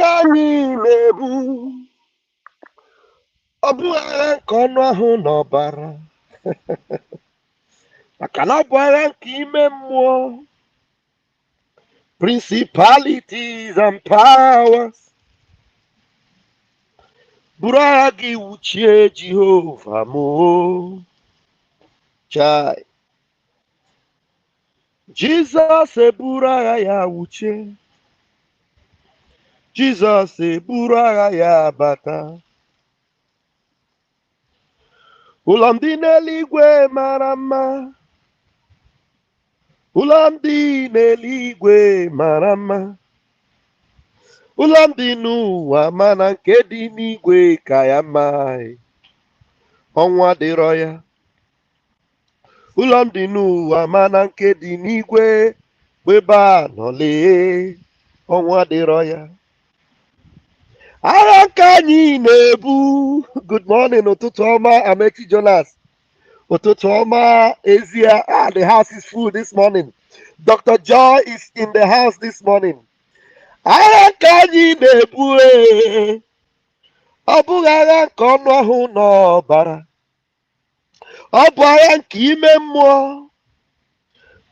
Akani nebu ọbụ agha nke ọnụ ahụ n'ọbara maka na ọ bụ agha nke ime mmụọ. Principalities and powers buru agha gị wuchie Jehova mo chai. Jizọs eburu agha ya wuchie, Jizọs eburu agha ya bata. Ụlọ ndị n'eluigwe mara mma, ụlọ ndị n'eluigwe mara mma, ụlọ ndị n'ụwa mana nke dị n'igwe ka ya mma. Ọnwa dịrọ ya. Ụlọ ndị n'ụwa mana nke dị n'igwe ebe a nọle. Ọnwa dịrọ ya. Agha nke anyị na-ebu. Good morning, Ututu Oma, Amechi Jonas. Ututu Oma, Ezia. The house is full this morning. Dr. Joy is in the house this morning. Agha nke anyị na-ebu. Ọ bụghị agha nke ọnụ ahụ n'ọbara. Ọ bụ agha nke ime mmụọ.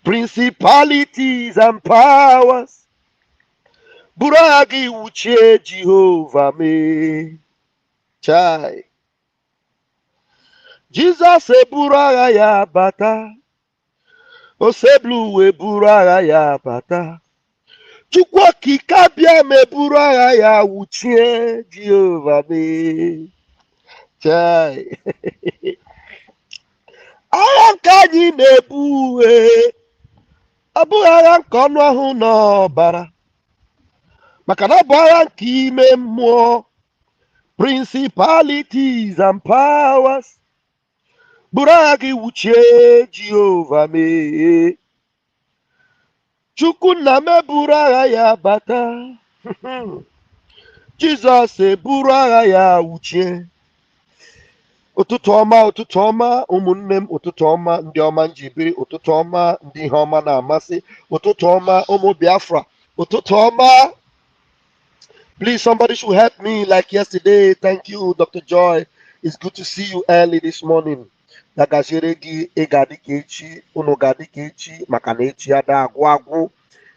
Principalities and powers buru agha gị wuchie Jehova mee chai. Jizọs eburu agha ya bata, Oseblu wee buru agha ya bata, Chukwu okike abịa meburu agha ya wuchie Jehova mee chai. Agha nke anyị na-ebu ọ bụghị agha nke ọnụ ahụ n'ọbara maka na ọ bụ agha nke ime mmụọ. Principalities and powers buru agha gị wuchie Jehova mee. Chukwu nna m eburu agha ya bata, Jizọs eburu agha ya wuchie. Ụtụtụ ọma, ụtụtụ ọma, ụmụnne m, ụtụtụ ọma, ndị ọma njibiri, ụtụtụ ọma, ndị ihe ọma na-amasị, ụtụtụ ọma, ụmụ Biafra, ụtụtụ ọma. Please, somebody should help me like yesterday. Thank you, Dr. Joy. It's good to see you early this morning. Nagajere gị ịga dịka echi, unu ga dịka echi, maka na echi ada agwụ agwụ.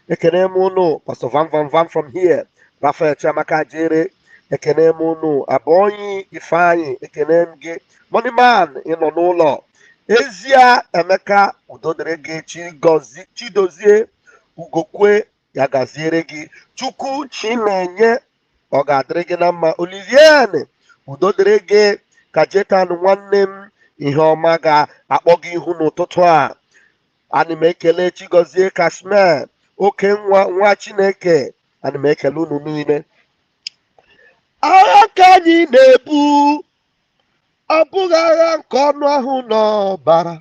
Ekene m unu, Pastor Vam Vam Vam from here. Raphael Chiamaka Jere. Ekene m unu, Abonyi Ifeanyi, ekene m gị. Money man ịnọ n'ụlọ. Ezia Emeka udodere gị, Chidozie Ugokwe ya gaziere gị. Chukwu Chinenye ọ ga-adịrị gị na mma. Olivienne udodere gị. Kajetan nwanne m ihe ọma ga-akpọ gị ihu n'ụtụtụ a. Ana m ekele Chigozie Kashmir, oke nwa Chineke. Ana m ekele unu niile. Agha ka anyị na-ebu ọ bụghị agha nke ọnụ ahụ n'ọbara,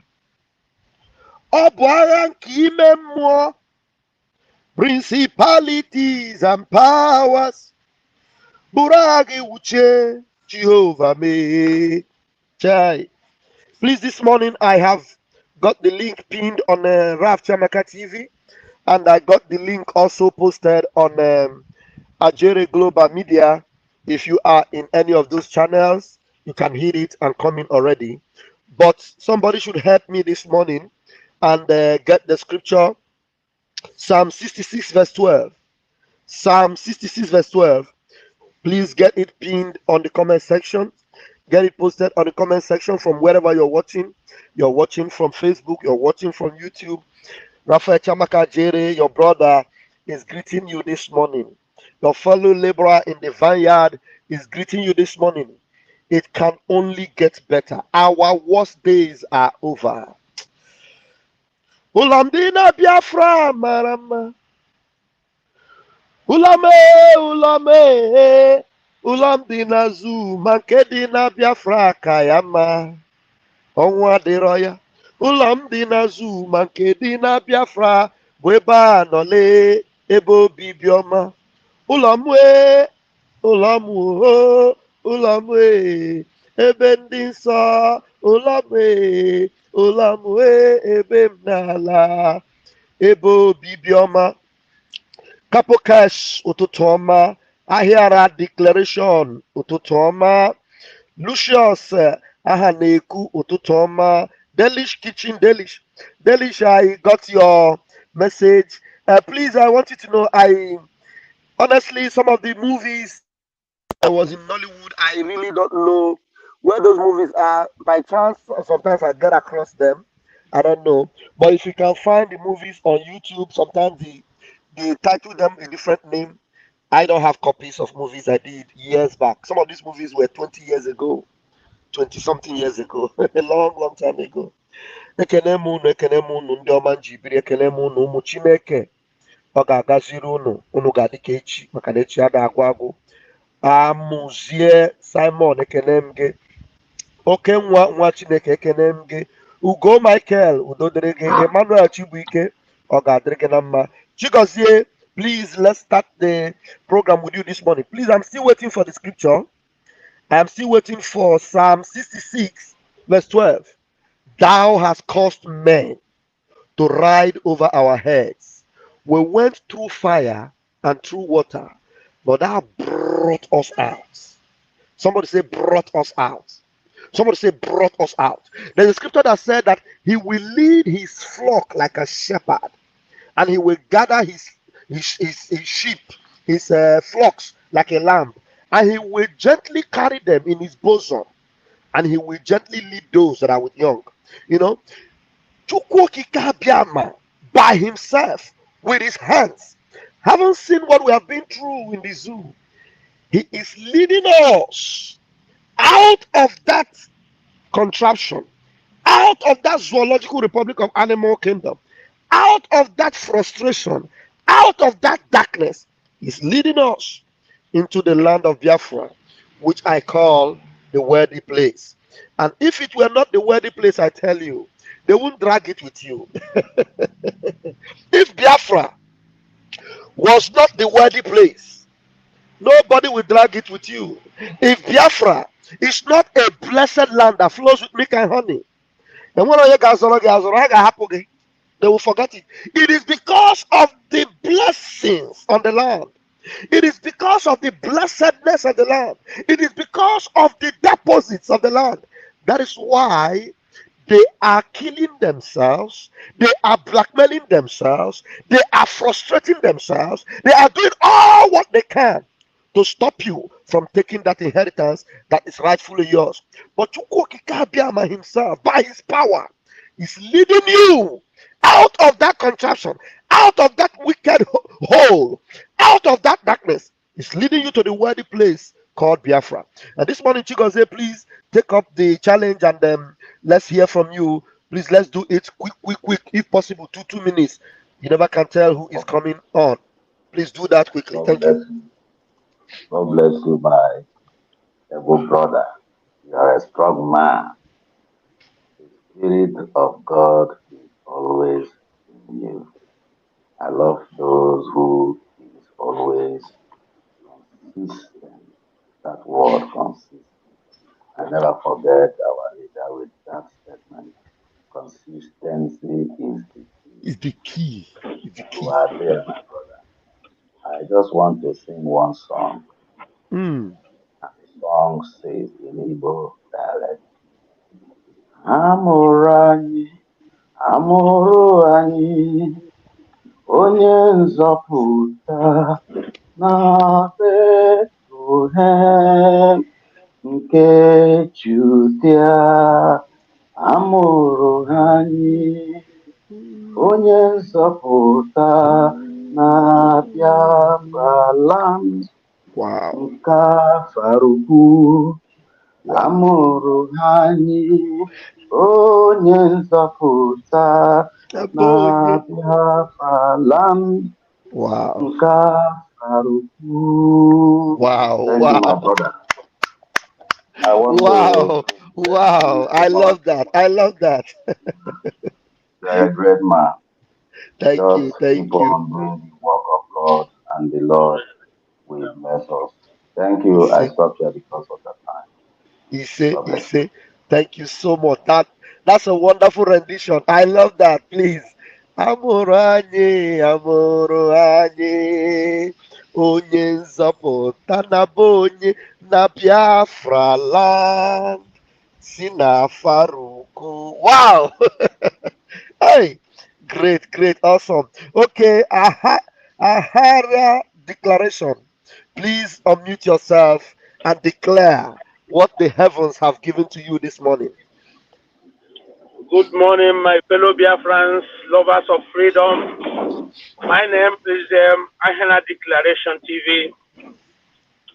ọ bụ agha nke ime mmụọ. Principalities and powers buru agha gị wuchie Jehova mee chai. Please, this morning I have got the link pinned on Raf Chiamaka TV, and I got the link also posted on Ajere Global Media. If you are in any of those channels, you can hit it and come in already. But somebody should help me this morning and get the scripture. Psalm 66 verse 12. Psalm 66 verse 12. Please get it pinned on the comment section. Get it posted on the comment section from wherever you're watching. You're watching from Facebook. You're watching from YouTube. Raphael Chiamaka Jere, your brother, is greeting you this morning. Your fellow laborer in the vineyard is greeting you this morning. It can only get better. Our worst days are over. Ulamdina Biafra marama. Ulame, ulame, ulamdina zu mankedina Biafra kayama. Onwa deroya. Ulamdina zu mankedina Biafra bweba nole ebo bibioma. Ulamwe, ulamwe, ulamwe, ebe ndị nsọ, ulamwe, ulamwe, ebe m n'ala, ebe obibi ọma. Kapokash ụtụtụ ọma, Ahịara declaration ụtụtụ ọma. Lucius Ahaneku ụtụtụ ọma. Delish Kitchen Delish. Delish, I got your message. Please, I want you to know, I honestly, some of the movies I was in Nollywood, I really don't know where those movies are. By chance, sometimes I get across them. I don't know. But if you can find the movies on YouTube, sometimes they title them a different name. I don't have copies of movies I did years back. Some of these movies were 20 years ago, 20 something years ago, a long, long time ago. Ekene m unu, ekene m unu, ndị ọma njibiri, ekene m unu, ụmụ Chineke. Ọ ga-agaziri unu ga-adị ka echi, maka na echi ada agwụ agwụ. Amụzie Simon, ekene m gị. Oke nwa Chineke, ekene m gị. Ugo Michael, udo dịrị gị. Emmanuel Chibuike, ọ ga-adịrị gị na mma. Chigozie, please, let's start the program with you this morning. Please, I'm still waiting for the scripture. I'm still waiting for Psalm 66, verse 12. Thou hast caused men to ride over our heads. We went through fire and through water, but thou brought us out. Somebody say, brought us out. Somebody say, brought us out. There's a scripture that said that he will lead his flock like a shepherd, and he will gather his sheep, his flocks like a lamb, and he will gently carry them in his bosom, and he will gently lead those that are with young. You know, Chukwokikabiama by himself with his hands. Haven't seen what we have been through in the zoo. He is leading us out of that contraption, out of that zoological republic of animal kingdom, out of that frustration, out of that darkness. He's leading us into the land of Biafra, which I call the worthy place. And if it were not the worthy place, I tell you, they won't drag it with you. If Biafra was not the worthy place, nobody will drag it with you. If Biafra is not a blessed land that flows with milk and honey, and when you guys are they will forget it. It is because of the blessings on the land. It is because of the blessedness of the land. It is because of the deposits of the land. That is why they are killing themselves. They are blackmailing themselves. They are frustrating themselves. They are doing all what they can to stop you from taking that inheritance that is rightfully yours. But Chukwokikabiama himself, by his power, is leading you out of that contraption, out of that wicked hole, out of that darkness. Is leading you to the worthy place called Biafra. And this morning, Chigozie, please take up the challenge and let's hear from you. Please, let's do it quick, if possible, 2 minutes. You never can tell who is coming on. Please do that quickly. Thank you. God bless you, my able brother. You are a strong man. The Spirit of God is always in you. I love those who is always consistent. That word consistent. I never forget our leader with that statement. Consistency is the key. It's the key. It's the You key. are there, my brother. I just want to sing one song. Mm. And the song says in Igbo dialect, Amụrụ anyị, amụrụ anyị, onye nzọpụta na Betlehem nke Judea. Amụrụ anyị, onye nzọpụta na Biafraland Wow. nke Farukwu. Amụrụ anyị, onye nzọpụta na Biafraland Wow. nke Farukwu. Wow. Thank Wow. you, my brother. I want Wow. Wow. I love that. I love that. You're a great man. Thank Just you. Thank keep you. on doing the work of God, and the Lord will bless us. Thank you. I stopped here because of the time. God bless you. Ise. Thank you so much. That's a wonderful rendition. I love that. Please. Amụrụ anyị, amụrụ anyị, onye nzọpụta na bonye na Biafra land si na Faruku. Wow. Hey, great, awesome. Okay, Ahara declaration. Please unmute yourself and declare what the heavens have given to you this morning. Good morning, my fellow Biafrans, lovers of freedom. My name is Ahena Declaration TV.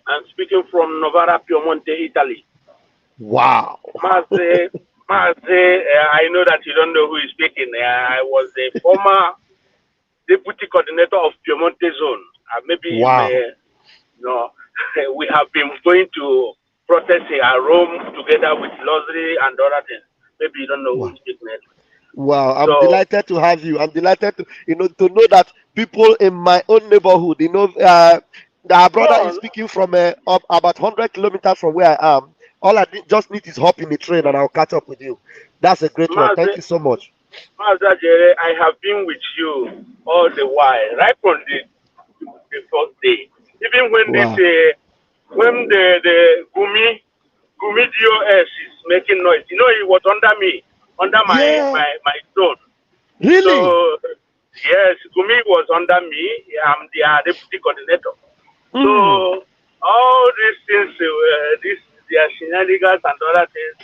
I'm speaking from Novara, Piemonte, Italy. Wow. Maze, I know that you don't know who is speaking. I was the former deputy coordinator of Piemonte Zone. Maybe you may know. We have been going to protest in Rome together with Lozri and other things. Maybe you don't know who is speaking. Wow, I'm delighted to have you. I'm delighted to know that people in my own neighborhood, our brother is speaking from up about 100 kilometers from where I am. All I just need is hop in the train and I'll catch up with you. That's a great one. Thank you so much. Master Jere, I have been with you all the while, right from the first day. Even when when the Gumi DOS is making noise, you know, he was under me, under my throne. Really? So yes, Gumi was under me. I'm the deputy coordinator. So all these things, their shenanigans and other things,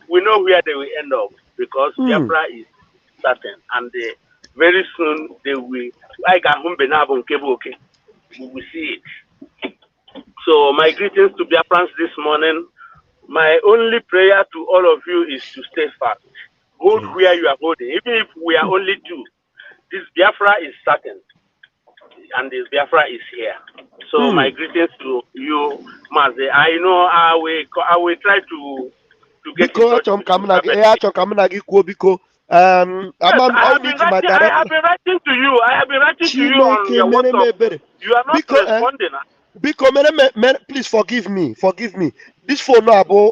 we know where they will end up because Biafra is certain, and very soon they will. We will see it. So my greetings to Biafrans this morning. My only prayer to all of you is to stay fast. Hold where you are holding. Even if we are only two, this Biafra is certain, and this Biafra is here. So my greetings to you, Maze. I know I will try to get in touch with you. Yes, I have been writing to you. I have been writing to you on your WhatsApp. You are not responding. Because please forgive me. This phone number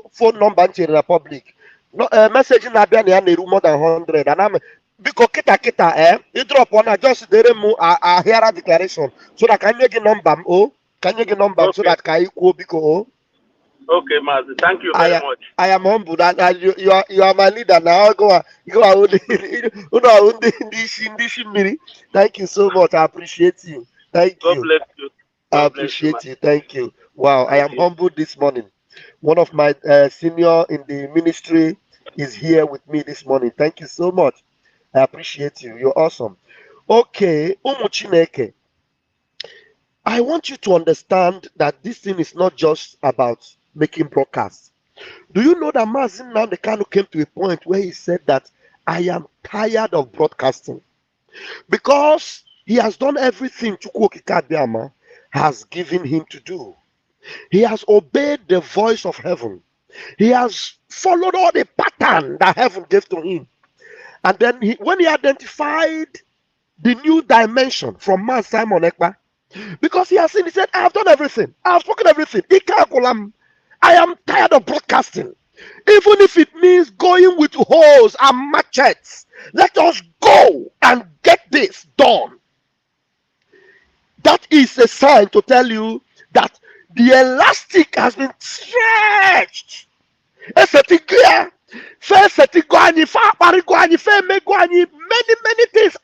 in the public. No message na abia na na more than 100 and I'm because kita you drop one just dere mu a hear declaration so that can you get number so that can you because okay, Mazi, thank you very much. I am humbled and you are my leader now. Go thank you so much. I appreciate you. Thank you. God bless you. I appreciate you. Thank you. Wow, I am humbled this morning. One of my senior in the ministry is here with me this morning. Thank you so much. I appreciate you. You're awesome. Okay, Chineke, I want you to understand that this thing is not just about making broadcasts. Do you know that Mazin Namdekanu came to a point where he said that I am tired of broadcasting because he has done everything Chukwokika has given him to do. He has obeyed the voice of heaven. He has followed all the pattern that heaven gave to him. And then when he identified the new dimension from Man Simon Ekpa, because he has seen, he said, I have done everything. I have spoken everything. I am tired of broadcasting. Even if it means going with hoes and machetes, let us go and get this done. That is a sign to tell you that the elastic has been stretched. Many things.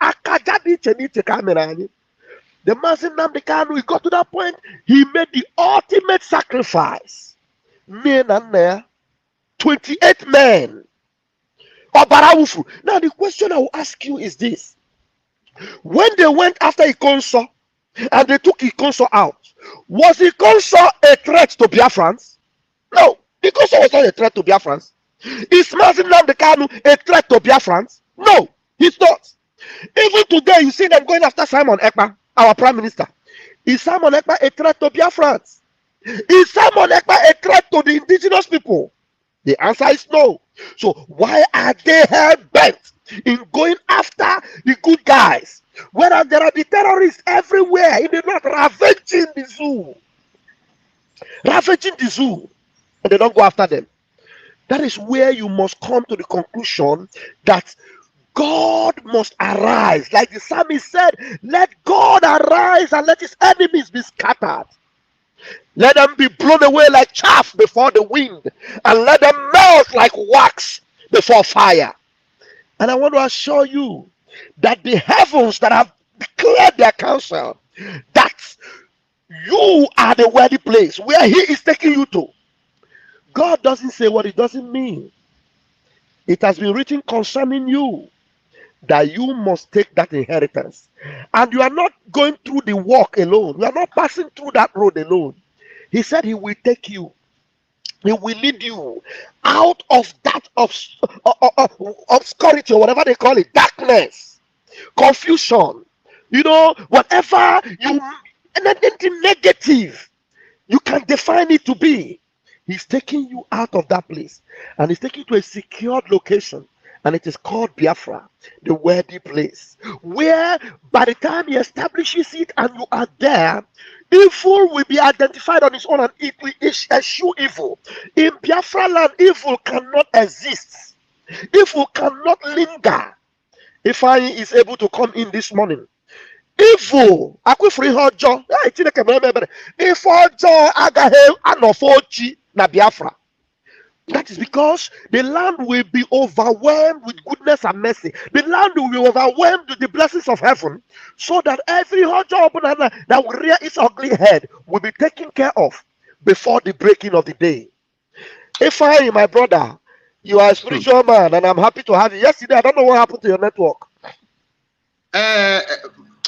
The Mazin Namdekanu, he got to that point, he made the ultimate sacrifice. 28 men. Now the question I will ask you is this. When they went after Ikonso and they took Ikonso out, was Ikonso a threat to Biafrans? No, Ikonso was not a threat to Biafrans. Is Mazin Namdekanu a threat to Biafrans? No, he's not. Even today, you see them going after Simon Ekpa, our prime minister. Is Simon Ekpa a threat to Biafrans? Is Simon Ekpa a threat to the indigenous people? The answer is no. So why are they hell bent in going after the good guys? Whereas there are the terrorists everywhere in the north ravaging the zoo. And they don't go after them. That is where you must come to the conclusion that God must arise. Like the psalmist said, let God arise and let his enemies be scattered. Let them be blown away like chaff before the wind, and let them melt like wax before fire. And I want to assure you that the heavens that have declared their counsel, that you are the worthy place where he is taking you to. God doesn't say what it doesn't mean. It has been written concerning you that you must take that inheritance. And you are not going through the walk alone. You are not passing through that road alone. He said he will take you. He will lead you out of that obscurity, or whatever they call it, darkness, confusion. You know, whatever you, anything negative, you can define it to be. He's taking you out of that place, and he's taking you to a secured location, and it is called Biafra, the worthy place, where by the time he establishes it and you are there, evil will be identified on its own and it will eschew evil. In Biafra land, evil cannot exist, evil cannot linger. If I is able to come in this morning, evil akwụfuru ihe ọjọọ Chineke mere ebere, ife ọjọọ agaghị anọfọ na Biafra. That is because the land will be overwhelmed with goodness and mercy. The land will be overwhelmed with the blessings of heaven, so that every job that will rear its ugly head will be taken care of before the breaking of the day. If I, my brother, you are a spiritual man, and I'm happy to have you. Yesterday, I don't know what happened to your network.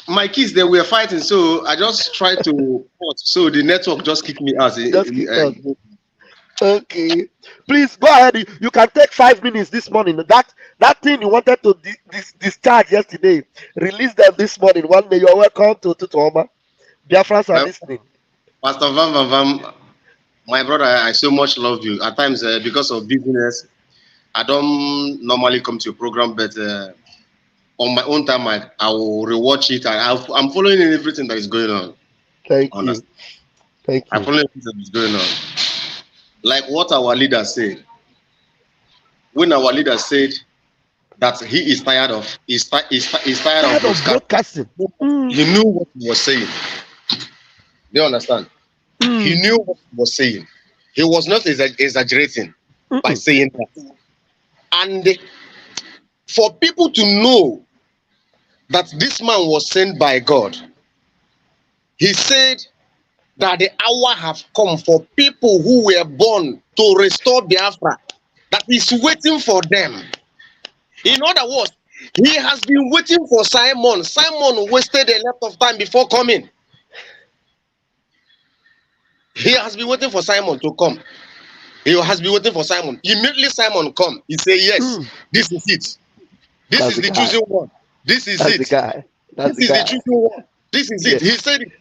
My kids, they were fighting, so I just tried to pause, so the network just kicked me out. Okay, please go ahead. You can take 5 minutes this morning. That thing you wanted to discharge yesterday, release them this morning. One day you're welcome to Ututu Oma. Biafrans are listening. Pastor Vam Vam Vam, my brother, I so much love you. At times, because of business, I don't normally come to your program, but on my own time, I will rewatch it. I'm following everything that is going on. Thank you. Thank you. I'm following everything that is going on. Like what our leader said, when our leader said that he is tired of broadcasting. He knew what he was saying. Do you understand? He knew what he was saying. He was not exaggerating by saying that. And for people to know that this man was sent by God, he said that the hour have come for people who were born to restore Biafra, that is waiting for them. In other words, he has been waiting for Simon. Simon wasted a lot of time before coming. He has been waiting for Simon to come. He has been waiting for Simon. Immediately Simon come. He say, yes, this is it. This is the chosen one. This is it. This is the chosen one. This is it. He said it.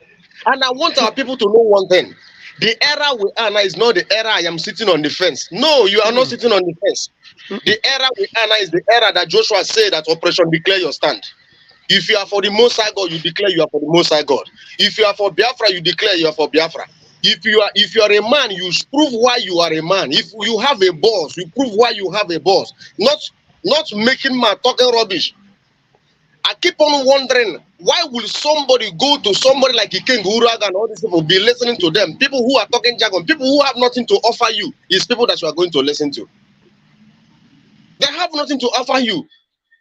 And I want our people to know one thing. The era we are now is not the era I am sitting on the fence. No, you are not sitting on the fence. The era we are now is the era that Joshua said that Operation Declare Your Stand. If you are for the Most High God, you declare you are for the Most High God. If you are for Biafra, you declare you are for Biafra. If you are a man, you prove why you are a man. If you have a boss, you prove why you have a boss. Not making man talking rubbish. I keep on wondering, why will somebody go to somebody like King Uraga and all these people, be listening to them? People who are talking jargon, people who have nothing to offer you, is people that you are going to listen to. They have nothing to offer you.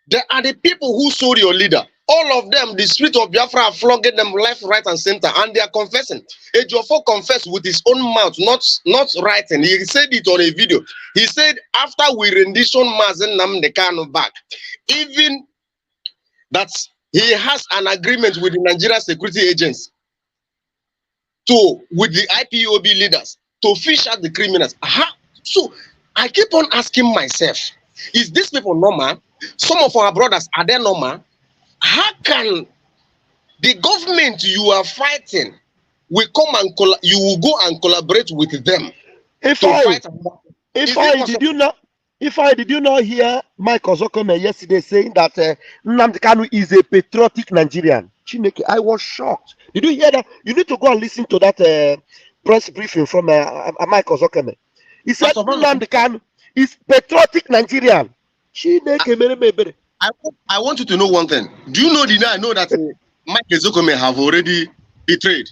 They are the people who sold your leader. All of them, the spirit of Biafra are flogging them left, right, and center, and they are confessing. Ejiofor confessed with his own mouth, not writing. He said it on a video. He said, after we rendition Mazen Nnamdi Kanu back, even that he has an agreement with the Nigeria security agents with the IPOB leaders to fish out the criminals. So I keep on asking myself, is these people normal? Some of our brothers, are they normal? How can the government you are fighting will come and you will go and collaborate with them? If did you not hear Mike Ozokome yesterday saying that Nnamdi Kanu is a patriotic Nigerian? Chineke, I was shocked. Did you hear that? You need to go and listen to that press briefing from Mike Ozokome. He said Nnamdi Kanu is patriotic Nigerian. Chineke, I I want you to know one thing. Do you know I know that Mike Ezokome have already betrayed?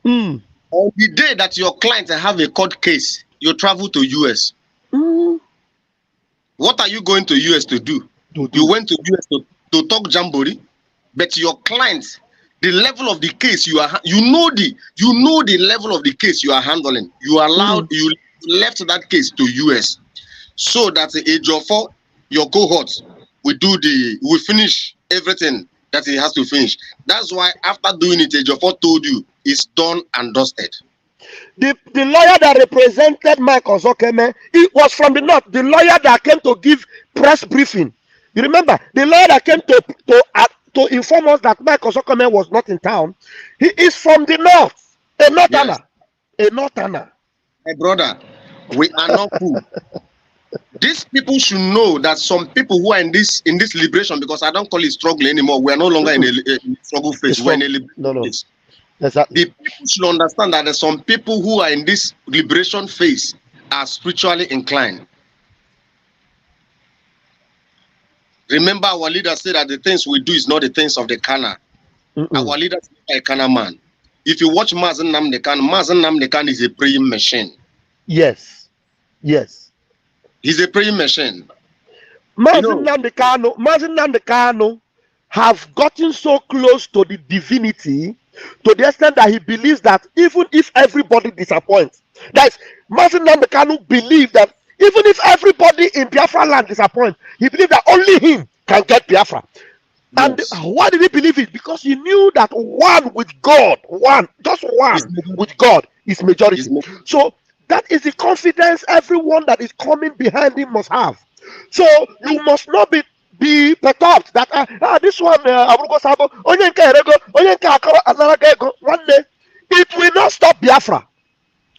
Mm. On the day that your client have a court case, you travel to US. Mm. What are you going to US to do? You went to US to talk jamboree, but your client, the level of the case you know the level of the case you are handling. You allowed you left that case to US so that the age of 4, your cohort will finish everything that he has to finish. That's why after doing it, age of 4 told you it's done and dusted. The lawyer that represented Mike Ozokeme, it was from the north. The lawyer that came to give press briefing. You remember the lawyer that came to inform us that Mike Ozokeme was not in town. He is from the north, a northerner, a northerner. My brother, we are not cool. These people should know that some people who are in this liberation, because I don't call it struggle anymore. We are no longer in a struggle phase. We're in a liberation phase. Exactly. The people should understand that there's some people who are in this liberation phase are spiritually inclined. Remember, our leader said that the things we do is not the things of the carnal. Our leader is not a carnal man. If you watch Mazen Namdekan is a praying machine. Yes. Yes. He's a praying machine. Mazen Namdekan have gotten so close to the divinity to the extent that he believes that even if everybody disappoints, that is, Mazen Namdekan believed that even if everybody in Biafra land disappoints, he believed that only him can get Biafra. Yes. And why did he believe it? Because he knew that one with God with God is majority. So that is the confidence everyone that is coming behind him must have. So you must not be perturbed that this one it will not stop Biafra.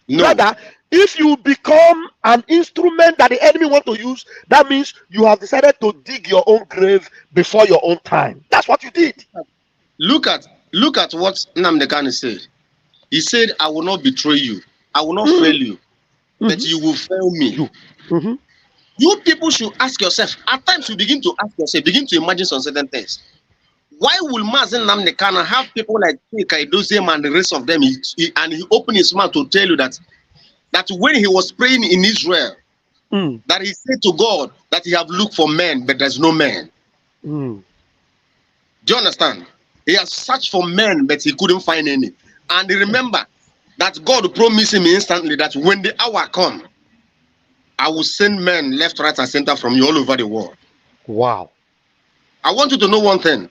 No. Rather, if you become an instrument that the enemy want to use, that means you have decided to dig your own grave before your own time. That's what you did. Look at what Namdekan said. He said, I will not betray you. I will not fail you. But you will fail me. You people should ask yourself, at times you begin to ask yourself, begin to imagine some certain things. Why will Mazen Namdekan have people like Dozem and the rest of them, and he opened his mouth to tell you that when he was praying in Israel, that he said to God that he have looked for men, but there's no man. Do you understand? He has searched for men, but he couldn't find any. And remember that God promised him instantly that when the hour comes, I will send men left, right, and center from you all over the world. Wow. I want you to know one thing.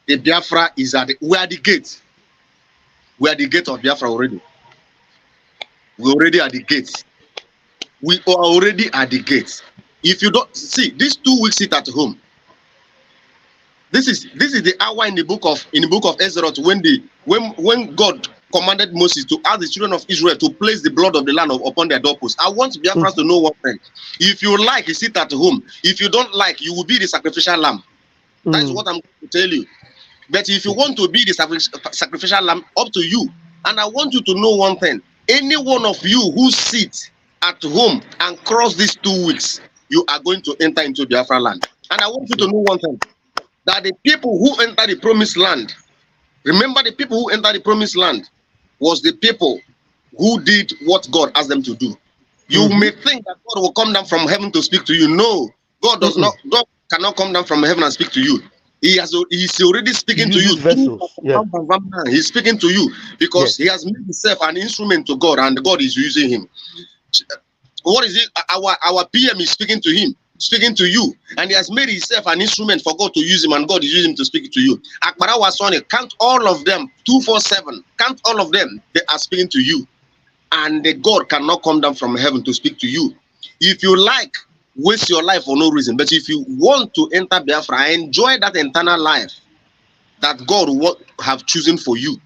The Biafra is we are the gate. We are the gate of Biafra already. We already are the gate. We are already at the gate. If you don't see these 2 weeks, sit at home. This is the hour in the book of Ezra when God commanded Moses to ask the children of Israel to place the blood of the lamb upon their doorposts. I want Biafrans to know one thing. If you like, you sit at home. If you don't like, you will be the sacrificial lamb. That is what I'm going to tell you. But if you want to be the sacrificial lamb, up to you. And I want you to know one thing. Any one of you who sits at home and cross these 2 weeks, you are going to enter into Biafra land. And I want you to know one thing. That the people who enter the promised land, remember the people who enter the promised land was the people who did what God asked them to do. You may think that God will come down from heaven to speak to you. No, God does not. God cannot come down from heaven and speak to you. He's already speaking to you. He's speaking to you because he has made himself an instrument to God, and God is using him. What is it? Our PM is speaking to him, speaking to you, and he has made himself an instrument for God to use him, and God is using him to speak to you. Akbara Wasone, count all of them, 247. Count all of them. They are speaking to you, and the God cannot come down from heaven to speak to you. If you like, waste your life for no reason. But if you want to enter Biafra, enjoy that eternal life that God will have chosen for you,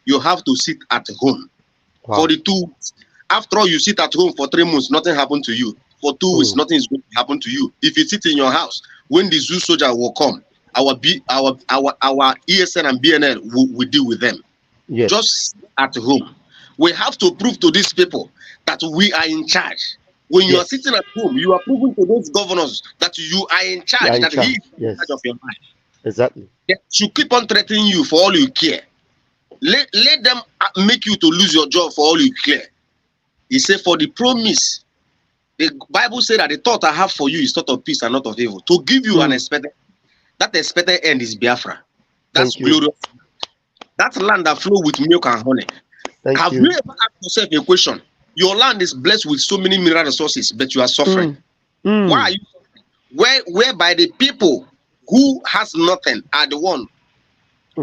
you have to sit at home for the 2 weeks. After all, you sit at home for 3 months, nothing happened to you. For 2 weeks, nothing is going to happen to you. If you sit in your house, when the zoo soldier will come, our ESN and BNL will deal with them. Just at home. We have to prove to these people that we are in charge. When you are sitting at home, you are proving to those governors that you are in charge, that he is in charge of your life. Exactly. They should keep on threatening you for all you care. Let them make you to lose your job for all you care. He said, for the promise, the Bible said that the thought I have for you is thought of peace and not of evil. To give you an expected, that expected end is Biafra. That's glorious. That land that flows with milk and honey. Have you ever asked yourself a question? Your land is blessed with so many mineral resources, but you are suffering. Why are you suffering? Whereby the people who has nothing are the one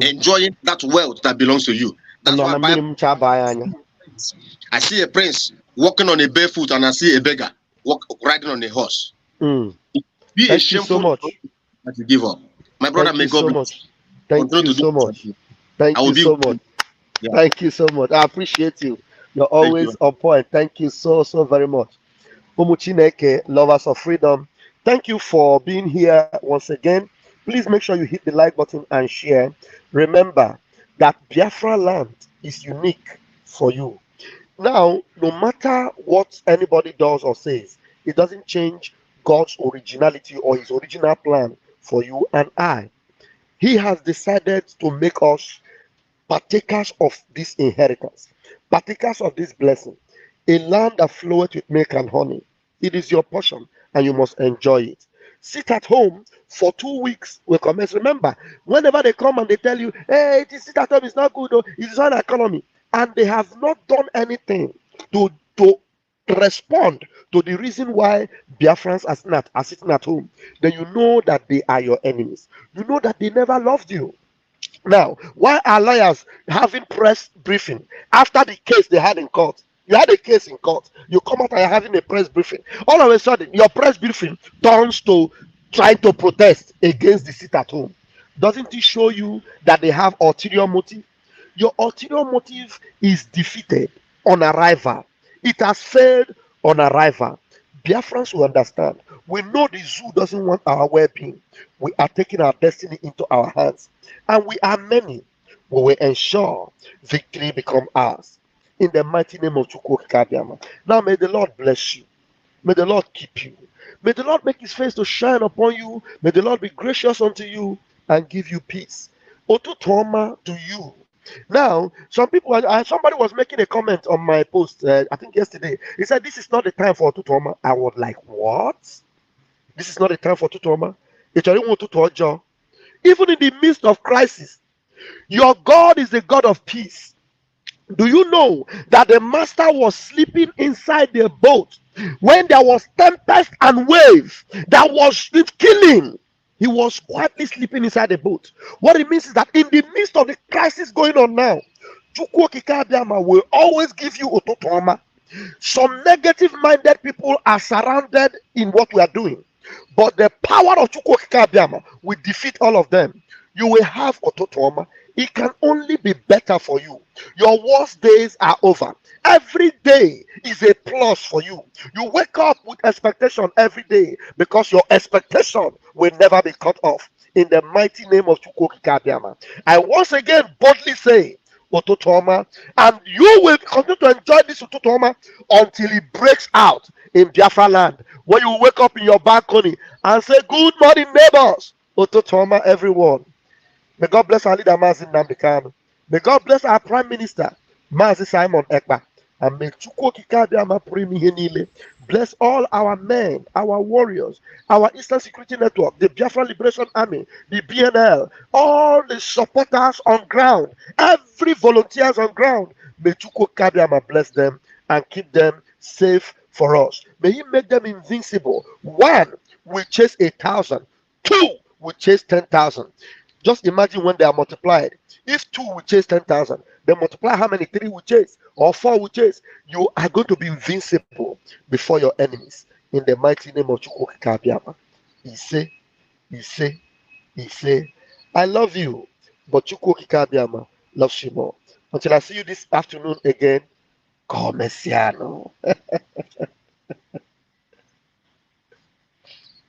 enjoying that wealth that belongs to you. That's why I see a prince walking on a barefoot and I see a beggar riding on a horse. Be a shameful so much that you give up. My brother, may God bless. Thank you so much. Thank you so much. Thank you so much. I appreciate you. You're always on point. Thank you so very much. Umuchineke, lovers of freedom. Thank you for being here once again. Please make sure you hit the like button and share. Remember that Biafra land is unique for you. Now, no matter what anybody does or says, it doesn't change God's originality or his original plan for you and I. He has decided to make us partakers of this inheritance, partakers of this blessing, a land that floweth with milk and honey. It is your portion and you must enjoy it. Sit at home for 2 weeks will commence. Remember, whenever they come and they tell you, hey, it is sit at home, it's not good, though, it's an economy, and they have not done anything to respond to the reason why Biafrans are sitting at home, then you know that they are your enemies. You know that they never loved you. Now, why are lawyers having press briefing after the case they had in court? You had a case in court, you come out and you're having a press briefing. All of a sudden, your press briefing turns to trying to protest against the sit at home. Doesn't it show you that they have ulterior motive? Your ulterior motive is defeated on arrival. It has failed on arrival. Biafrans will understand. We know the zoo doesn't want our well-being. We are taking our destiny into our hands. And we are many. We will ensure victory become ours. In the mighty name of Chukwukabiama. Now may the Lord bless you. May the Lord keep you. May the Lord make his face to shine upon you. May the Lord be gracious unto you and give you peace. Ututu Oma to you. Now, somebody was making a comment on my post, I think yesterday. He said, this is not the time for Ututu Oma. I was like, what? This is not the time for Ututu Oma? Even in the midst of crisis, your God is the God of peace. Do you know that the master was sleeping inside the boat when there was tempest and wave that was killing? He was quietly sleeping inside the boat. What it means is that in the midst of the crisis going on now, Chukwukabiama will always give you Ututu Oma. Some negative-minded people are surrounded in what we are doing, but the power of Chukwukabiama will defeat all of them. You will have Ututu Oma. It can only be better for you. Your worst days are over. Every day is a plus for you. You wake up with expectation every day because your expectation will never be cut off. In the mighty name of Chukwukabiama, I once again boldly say, Ututu Oma, and you will continue to enjoy this Ututu Oma until it breaks out in Biafra land, where you wake up in your balcony and say, good morning, neighbors. Ututu Oma, everyone. May God bless our leader, Mazin Nambikano. May God bless our Prime Minister, Mazi Simon Ekpa. And may Chukwukabiama bless all our men, our warriors, our Eastern Security Network, the Biafra Liberation Army, the BNL, all the supporters on ground, every volunteers on ground. May Chukwukabiama bless them and keep them safe for us. May he make them invincible. 1, we chase 1,000. 2, we chase 10,000. Just imagine when they are multiplied. If 2 will chase 10,000, then multiply how many 3 will chase or 4 will chase. You are going to be invincible before your enemies. In the mighty name of Chukwukabiama. He say, I love you, but Chukwukabiama loves you more. Until I see you this afternoon again, come, Messiano.